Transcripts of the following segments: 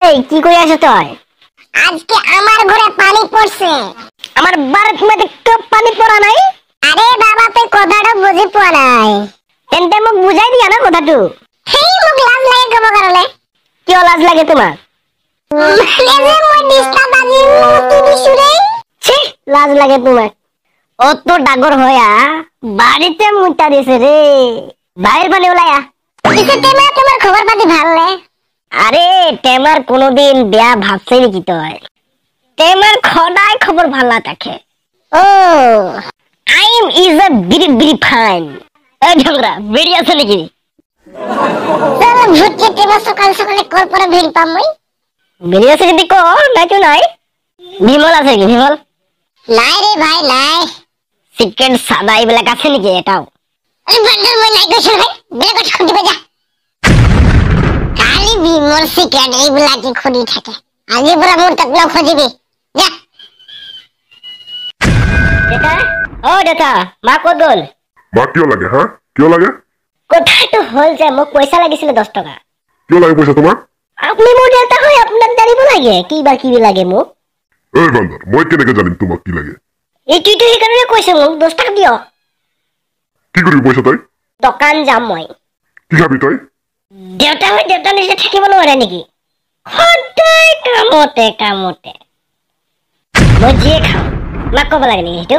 এই কি কই আছো তুই? আজকে আমার ঘরে পানি পড়ছে। আমার বাড়ির মধ্যে কেউ পানি পড়া নাই? আরে বাবা তুই কথাটা বুঝি পোয়া নাই। তেনতে মোক বুঝাই দিয়া না কথাটো। সেই মোক লাজ লাগে কব কারণে। কিয় লাজ লাগে তোমার? মানে যে মই ডিস্টা বাজি টিভি শুনে। ছি লাজ লাগে তোমার। অত ডাগর হয়া বাড়িতে মুইতা দিছে রে। বাইরের পানি ওলায়া। কিসে তেমা তোমার খবর পাতি ভাল নে? আরে টেমার কোনোদিন বিয়া ভাবছে নাকি তুই? টেমার খদাই খবর ভালো থাকে। Oh I am is a very very fine. এই ঝগড়া বেরি আছে নাকি? চলো ভুটকে তেমা সকাল সকালে কল পরে ভিড় পাম মই। বেরি আছে যদি কো নাই তো নাই। বিমল আছে কি বিমল? নাই রে ভাই নাই। সিক্রেট সাদা এইবিলাক আছে নাকি এটাও? আরে বন্ধুর মই নাই কইছ ভাই। বেলে কথা দিবে যা। খালি বিমল সিক্রেট এইগুলা কি খুঁড়ি থাকে। আজি পুরা মোর তক না খুঁজিবি। যা। এটা ও দেতা মা কত গল? মা কিয় লাগে হ্যাঁ কিয় লাগে কোথায় তো হল যে মোক পয়সা লাগিছিল 10 টাকা। কিয় লাগে পইচা তোমার আপনি মোৰ দেউতা হয় আপোনাক জানিব লাগে কি বা কি লাগে মোক। এই বান্দর মই কেনেকে জানিম তোমাক কি লাগে এইটো সেইকাৰণে কৈছে মোক 10 টাকা দিয়। কি কৰিবি পইচা তই দোকান যাম মই। কি খাবি তই দেউতা হয় দেউতা নিজে থাকিব নোৱাৰে নেকি? সদায় কামতে কামতে মই যিয়ে খাওঁ মাক ক'ব লাগে নেকি সেইটো?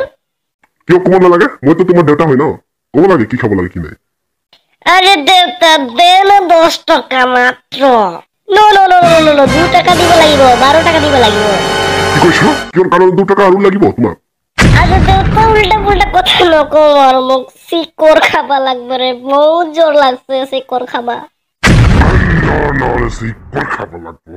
কিয় ক'ব নালাগে মইতো তোমাৰ দেউতা হয় ন ক'ব লাগে কি খাব লাগে কি নাই আরে দেউতা দে না 10 টাকা মাত্র। নো নো নো নো নো নো 2 টাকা দিব লাগিব 12 টাকা দিব লাগিব। কি কৈছো কিয় কাৰণ 2 টাকা আৰু লাগিব তোমাক আরে দেউতা উল্টা পুল্টা কথা নকো আর মোক সিকর খাবা লাগবে রে বহুত জোর লাগছে সিকর খাবা। নহ'লে চিকৰ খাব লাগিব